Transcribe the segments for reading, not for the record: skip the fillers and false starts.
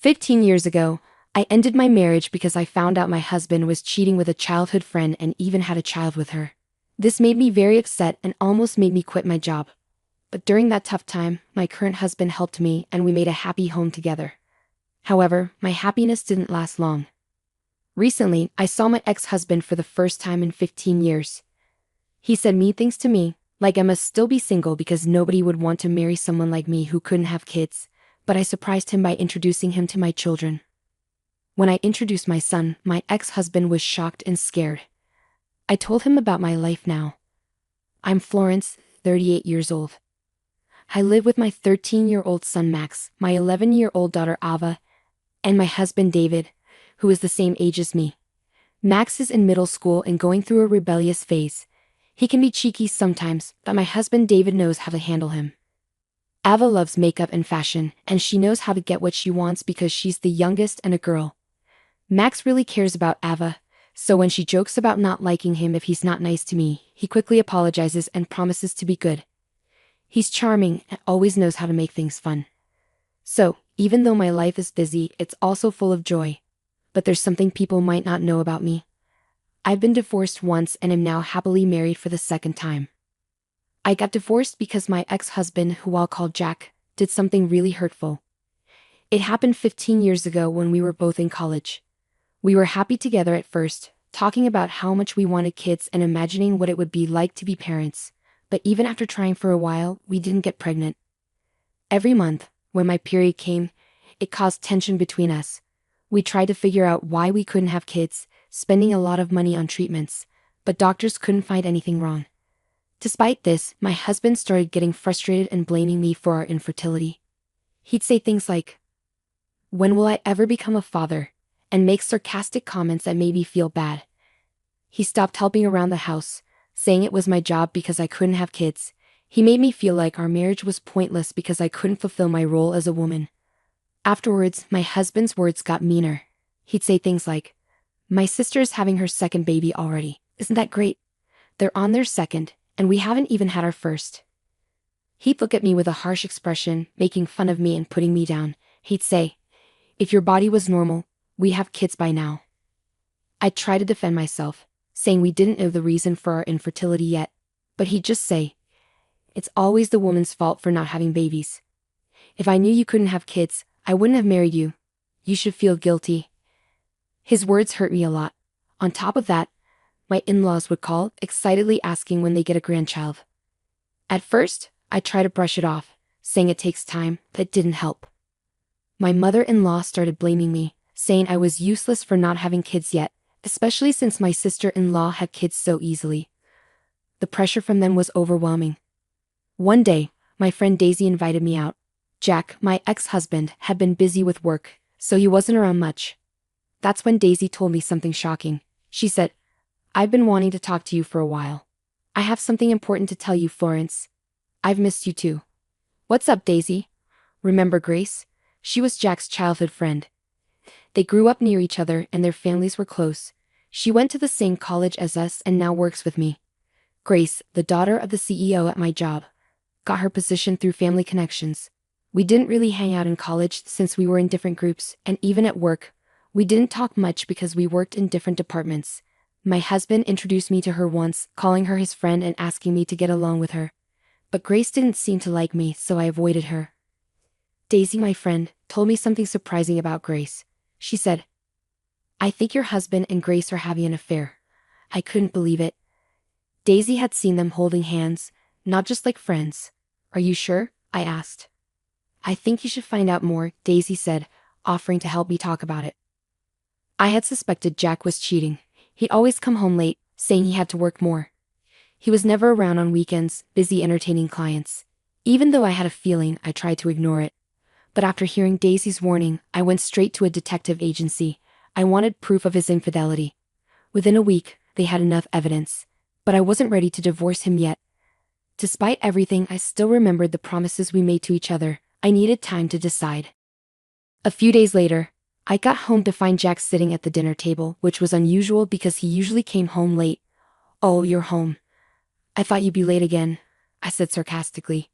15 years ago, I ended my marriage because I found out my husband was cheating with a childhood friend and even had a child with her. This made me very upset and almost made me quit my job. But during that tough time, my current husband helped me and we made a happy home together. However, my happiness didn't last long. Recently, I saw my ex-husband for the first time in 15 years. He said mean things to me, like I must still be single because nobody would want to marry someone like me who couldn't have kids, but I surprised him by introducing him to my children. When I introduced my son, my ex-husband was shocked and scared. I told him about my life now. I'm Florence, 38 years old. I live with my 13-year-old son Max, my 11-year-old daughter Ava, and my husband David, who is the same age as me. Max is in middle school and going through a rebellious phase. He can be cheeky sometimes, but my husband David knows how to handle him. Ava loves makeup and fashion, and she knows how to get what she wants because she's the youngest and a girl. Max really cares about Ava, so when she jokes about not liking him if he's not nice to me, he quickly apologizes and promises to be good. He's charming and always knows how to make things fun. So, even though my life is busy, it's also full of joy. But there's something people might not know about me. I've been divorced once and am now happily married for the second time. I got divorced because my ex-husband, who I'll call Jack, did something really hurtful. It happened 15 years ago when we were both in college. We were happy together at first, talking about how much we wanted kids and imagining what it would be like to be parents, but even after trying for a while, we didn't get pregnant. Every month, when my period came, it caused tension between us. We tried to figure out why we couldn't have kids, spending a lot of money on treatments, but doctors couldn't find anything wrong. Despite this, my husband started getting frustrated and blaming me for our infertility. He'd say things like, "When will I ever become a father?" and make sarcastic comments that made me feel bad. He stopped helping around the house, saying it was my job because I couldn't have kids. He made me feel like our marriage was pointless because I couldn't fulfill my role as a woman. Afterwards, my husband's words got meaner. He'd say things like, "My sister's having her second baby already. Isn't that great? They're on their second, and we haven't even had our first." He'd look at me with a harsh expression, making fun of me and putting me down. He'd say, "If your body was normal, we have kids by now." I'd try to defend myself, saying we didn't know the reason for our infertility yet, but he'd just say, "It's always the woman's fault for not having babies. If I knew you couldn't have kids, I wouldn't have married you. You should feel guilty." His words hurt me a lot. On top of that, my in-laws would call, excitedly asking when they get a grandchild. At first, I tried to brush it off, saying it takes time, but it didn't help. My mother-in-law started blaming me, saying I was useless for not having kids yet, especially since my sister-in-law had kids so easily. The pressure from them was overwhelming. One day, my friend Daisy invited me out. Jack, my ex-husband, had been busy with work, so he wasn't around much. That's when Daisy told me something shocking. She said, "I've been wanting to talk to you for a while. I have something important to tell you, Florence. I've missed you too." "What's up, Daisy?" "Remember Grace? She was Jack's childhood friend. They grew up near each other and their families were close. She went to the same college as us and now works with me. Grace, the daughter of the CEO at my job, got her position through family connections. We didn't really hang out in college since we were in different groups, and even at work, we didn't talk much because we worked in different departments. My husband introduced me to her once, calling her his friend and asking me to get along with her. But Grace didn't seem to like me, so I avoided her. Daisy, my friend, told me something surprising about Grace. She said, "I think your husband and Grace are having an affair." I couldn't believe it. Daisy had seen them holding hands, not just like friends. "Are you sure?" I asked. "I think you should find out more," Daisy said, offering to help me talk about it. I had suspected Jack was cheating. He'd always come home late, saying he had to work more. He was never around on weekends, busy entertaining clients. Even though I had a feeling, I tried to ignore it. But after hearing Daisy's warning, I went straight to a detective agency. I wanted proof of his infidelity. Within a week, they had enough evidence. But I wasn't ready to divorce him yet. Despite everything, I still remembered the promises we made to each other. I needed time to decide. A few days later, I got home to find Jack sitting at the dinner table, which was unusual because he usually came home late. "Oh, you're home. I thought you'd be late again," I said sarcastically.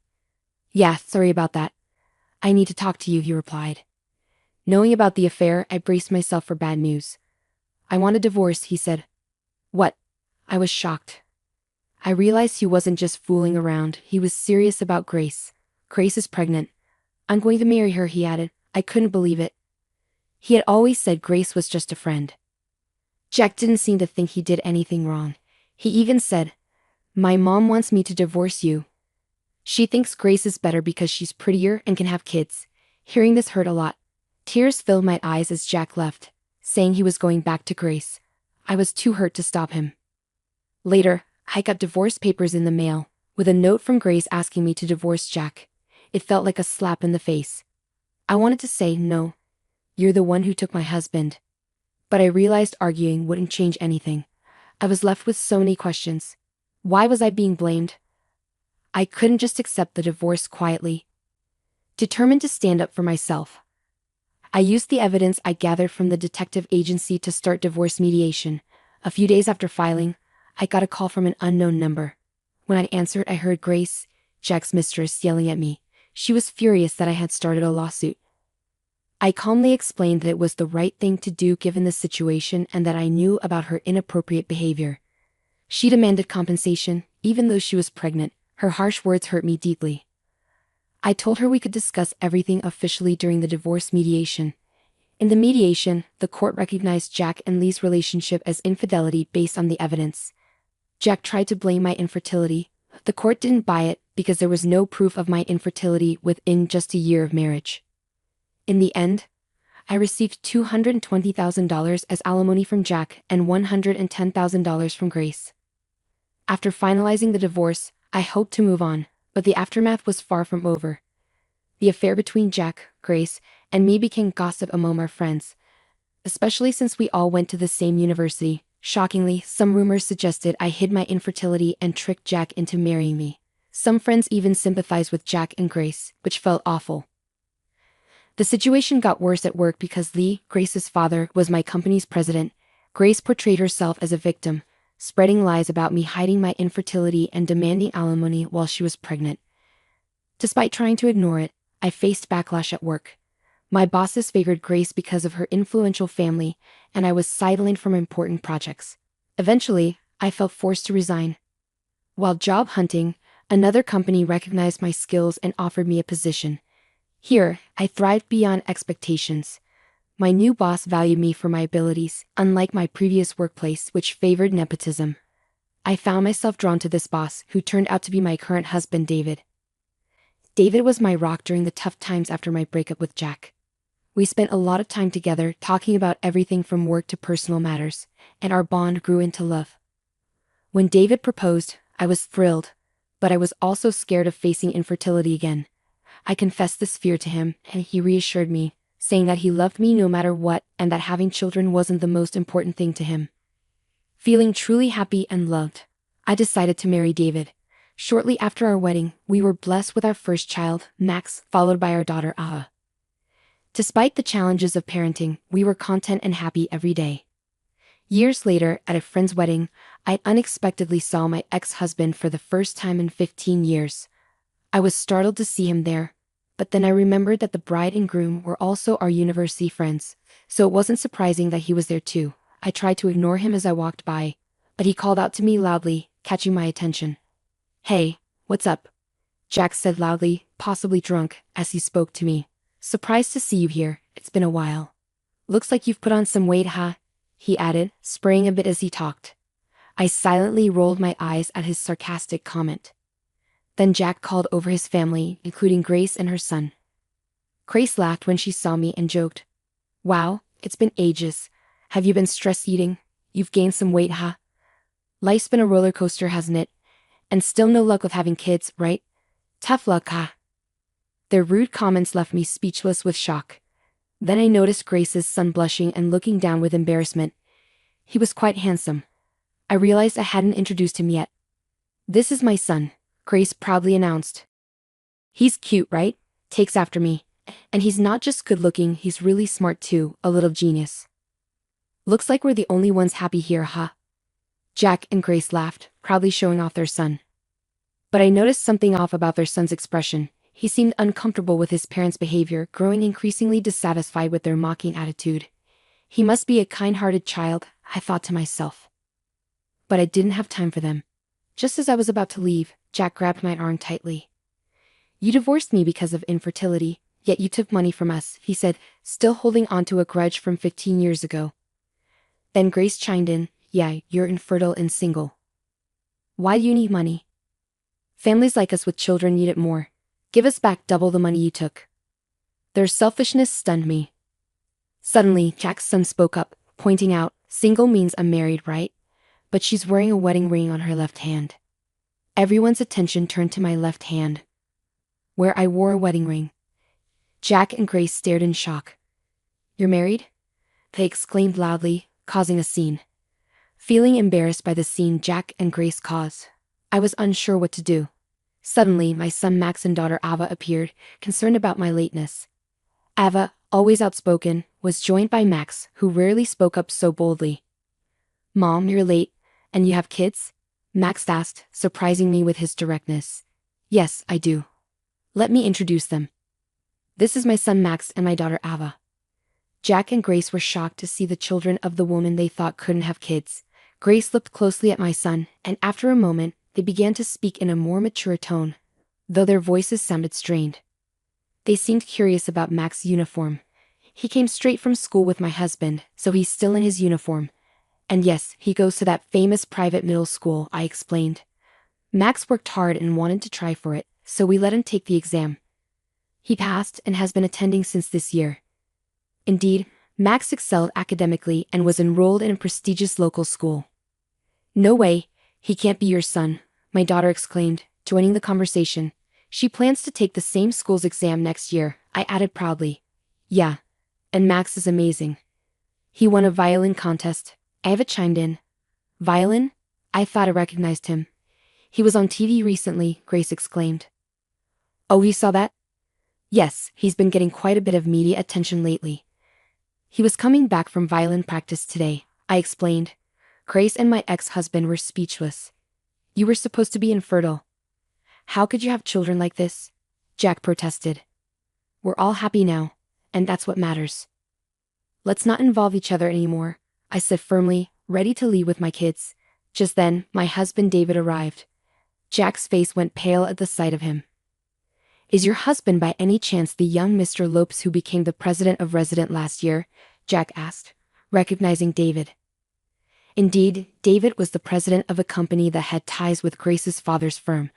"Yeah, sorry about that. I need to talk to you," he replied. Knowing about the affair, I braced myself for bad news. "I want a divorce," he said. "What?" I was shocked. I realized he wasn't just fooling around, he was serious about Grace. "Grace is pregnant. I'm going to marry her," he added. I couldn't believe it. He had always said Grace was just a friend. Jack didn't seem to think he did anything wrong. He even said, "My mom wants me to divorce you. She thinks Grace is better because she's prettier and can have kids." Hearing this hurt a lot. Tears filled my eyes as Jack left, saying he was going back to Grace. I was too hurt to stop him. Later, I got divorce papers in the mail, with a note from Grace asking me to divorce Jack. It felt like a slap in the face. I wanted to say, "No. You're the one who took my husband." But I realized arguing wouldn't change anything. I was left with so many questions. Why was I being blamed? I couldn't just accept the divorce quietly. Determined to stand up for myself, I used the evidence I gathered from the detective agency to start divorce mediation. A few days after filing, I got a call from an unknown number. When I answered, I heard Grace, Jack's mistress, yelling at me. She was furious that I had started a lawsuit. I calmly explained that it was the right thing to do given the situation and that I knew about her inappropriate behavior. She demanded compensation, even though she was pregnant. Her harsh words hurt me deeply. I told her we could discuss everything officially during the divorce mediation. In the mediation, the court recognized Jack and Lee's relationship as infidelity based on the evidence. Jack tried to blame my infertility. The court didn't buy it because there was no proof of my infertility within just a year of marriage. In the end, I received $220,000 as alimony from Jack and $110,000 from Grace. After finalizing the divorce, I hoped to move on, but the aftermath was far from over. The affair between Jack, Grace, and me became gossip among our friends, especially since we all went to the same university. Shockingly, some rumors suggested I hid my infertility and tricked Jack into marrying me. Some friends even sympathized with Jack and Grace, which felt awful. The situation got worse at work because Lee, Grace's father, was my company's president. Grace portrayed herself as a victim, spreading lies about me hiding my infertility and demanding alimony while she was pregnant. Despite trying to ignore it, I faced backlash at work. My bosses favored Grace because of her influential family, and I was sidelined from important projects. Eventually, I felt forced to resign. While job hunting, another company recognized my skills and offered me a position. Here, I thrived beyond expectations. My new boss valued me for my abilities, unlike my previous workplace, which favored nepotism. I found myself drawn to this boss, who turned out to be my current husband, David. David was my rock during the tough times after my breakup with Jack. We spent a lot of time together, talking about everything from work to personal matters, and our bond grew into love. When David proposed, I was thrilled, but I was also scared of facing infertility again. I confessed this fear to him, and he reassured me, saying that he loved me no matter what and that having children wasn't the most important thing to him. Feeling truly happy and loved, I decided to marry David. Shortly after our wedding, we were blessed with our first child, Max, followed by our daughter, Aita. Despite the challenges of parenting, we were content and happy every day. Years later, at a friend's wedding, I unexpectedly saw my ex-husband for the first time in 15 years. I was startled to see him there, but then I remembered that the bride and groom were also our university friends, so it wasn't surprising that he was there too. I tried to ignore him as I walked by, but he called out to me loudly, catching my attention. "Hey, what's up?" Jack said loudly, possibly drunk, as he spoke to me. "Surprised to see you here, it's been a while. Looks like you've put on some weight, huh?" he added, spraying a bit as he talked. I silently rolled my eyes at his sarcastic comment. Then Jack called over his family, including Grace and her son. Grace laughed when she saw me and joked, "Wow, it's been ages. Have you been stress eating? You've gained some weight, huh? Life's been a roller coaster, hasn't it? And still no luck with having kids, right? Tough luck, huh?" Their rude comments left me speechless with shock. Then I noticed Grace's son blushing and looking down with embarrassment. He was quite handsome. I realized I hadn't introduced him yet. "This is my son," Grace proudly announced. "He's cute, right? Takes after me. And he's not just good looking, he's really smart too, a little genius. Looks like we're the only ones happy here, huh?" Jack and Grace laughed, proudly showing off their son. But I noticed something off about their son's expression. He seemed uncomfortable with his parents' behavior, growing increasingly dissatisfied with their mocking attitude. He must be a kind-hearted child, I thought to myself. But I didn't have time for them. Just as I was about to leave, Jack grabbed my arm tightly. You divorced me because of infertility, yet you took money from us, he said, still holding onto a grudge from 15 years ago. Then Grace chimed in, yeah, you're infertile and single. Why do you need money? Families like us with children need it more. Give us back double the money you took. Their selfishness stunned me. Suddenly, Jack's son spoke up, pointing out, single means unmarried, right? But she's wearing a wedding ring on her left hand. Everyone's attention turned to my left hand, where I wore a wedding ring. Jack and Grace stared in shock. You're married? They exclaimed loudly, causing a scene. Feeling embarrassed by the scene Jack and Grace caused, I was unsure what to do. Suddenly, my son Max and daughter Ava appeared, concerned about my lateness. Ava, always outspoken, was joined by Max, who rarely spoke up so boldly. Mom, you're late, and you have kids? Max asked, surprising me with his directness. Yes, I do. Let me introduce them. This is my son Max and my daughter Ava. Jack and Grace were shocked to see the children of the woman they thought couldn't have kids. Grace looked closely at my son, and after a moment, they began to speak in a more mature tone, though their voices sounded strained. They seemed curious about Max's uniform. He came straight from school with my husband, so he's still in his uniform. And yes, he goes to that famous private middle school, I explained. Max worked hard and wanted to try for it, so we let him take the exam. He passed and has been attending since this year. Indeed, Max excelled academically and was enrolled in a prestigious local school. No way, he can't be your son, my daughter exclaimed, joining the conversation. She plans to take the same school's exam next year, I added proudly. Yeah, and Max is amazing. He won a violin contest, Ava chimed in. Violin? I thought I recognized him. He was on TV recently, Grace exclaimed. Oh, you saw that? Yes, he's been getting quite a bit of media attention lately. He was coming back from violin practice today, I explained. Grace and my ex-husband were speechless. You were supposed to be infertile. How could you have children like this? Jack protested. We're all happy now, and that's what matters. Let's not involve each other anymore, I said firmly, ready to leave with my kids. Just then, my husband David arrived. Jack's face went pale at the sight of him. Is your husband by any chance the young Mr. Lopes who became the president of Resident last year? Jack asked, recognizing David. Indeed, David was the president of a company that had ties with Grace's father's firm.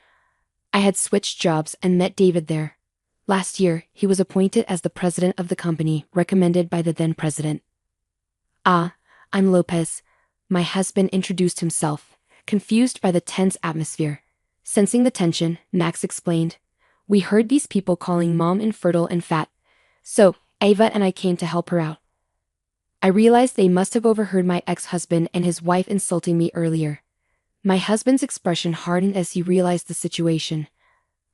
I had switched jobs and met David there. Last year, he was appointed as the president of the company, recommended by the then president. Ah, I'm Lopez. My husband introduced himself, confused by the tense atmosphere. Sensing the tension, Max explained. We heard these people calling Mom infertile and fat. So, Ava and I came to help her out. I realized they must have overheard my ex-husband and his wife insulting me earlier. My husband's expression hardened as he realized the situation.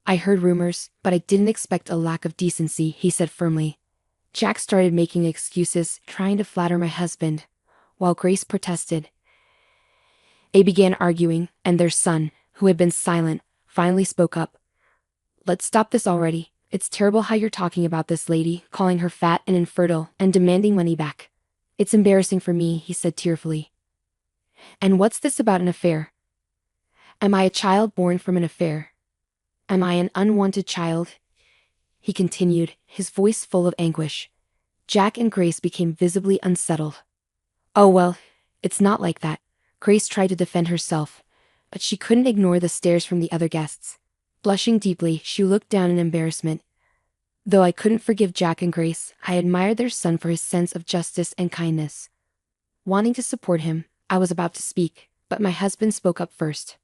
I heard rumors, but I didn't expect a lack of decency, he said firmly. Jack started making excuses, trying to flatter my husband, while Grace protested. They began arguing, and their son, who had been silent, finally spoke up. Let's stop this already. It's terrible how you're talking about this lady, calling her fat and infertile, and demanding money back. It's embarrassing for me, he said tearfully. And what's this about an affair? Am I a child born from an affair? Am I an unwanted child? He continued, his voice full of anguish. Jack and Grace became visibly unsettled. Oh well, it's not like that. Grace tried to defend herself, but she couldn't ignore the stares from the other guests. Blushing deeply, she looked down in embarrassment. Though I couldn't forgive Jack and Grace, I admired their son for his sense of justice and kindness. Wanting to support him, I was about to speak, but my husband spoke up first.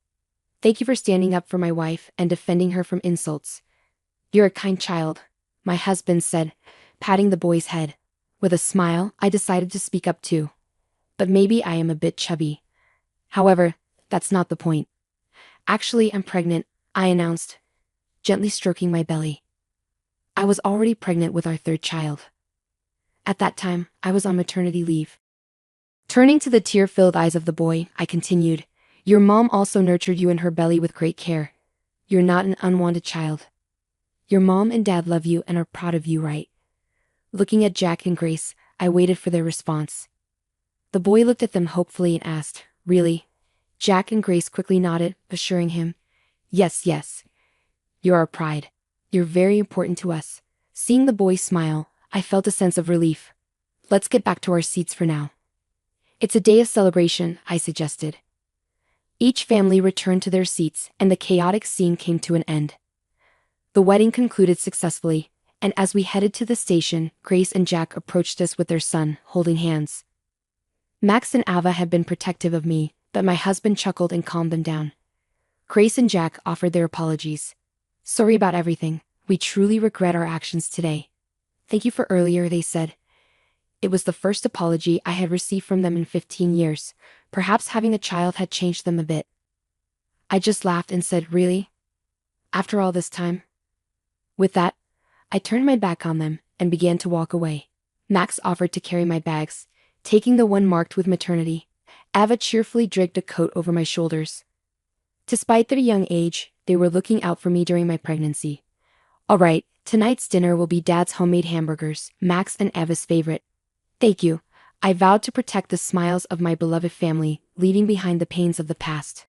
Thank you for standing up for my wife and defending her from insults. You're a kind child, my husband said, patting the boy's head. With a smile, I decided to speak up too. But maybe I am a bit chubby. However, that's not the point. Actually, I'm pregnant, I announced, gently stroking my belly. I was already pregnant with our third child. At that time, I was on maternity leave. Turning to the tear-filled eyes of the boy, I continued, your mom also nurtured you in her belly with great care. You're not an unwanted child. Your mom and dad love you and are proud of you, right? Looking at Jack and Grace, I waited for their response. The boy looked at them hopefully and asked, "Really?" Jack and Grace quickly nodded, assuring him, "Yes, yes. You're our pride. You're very important to us." Seeing the boy smile, I felt a sense of relief. "Let's get back to our seats for now." "It's a day of celebration," I suggested. Each family returned to their seats, and the chaotic scene came to an end. The wedding concluded successfully, and as we headed to the station, Grace and Jack approached us with their son, holding hands. Max and Ava had been protective of me, but my husband chuckled and calmed them down. Grace and Jack offered their apologies. "Sorry about everything. We truly regret our actions today." "Thank you for earlier," they said. It was the first apology I had received from them in 15 years. Perhaps having a child had changed them a bit. I just laughed and said, "Really? After all this time?" With that, I turned my back on them and began to walk away. Max offered to carry my bags, taking the one marked with maternity. Ava cheerfully dragged a coat over my shoulders. Despite their young age, they were looking out for me during my pregnancy. "All right, tonight's dinner will be Dad's homemade hamburgers, Max and Ava's favorite." "Thank you." I vowed to protect the smiles of my beloved family, leaving behind the pains of the past.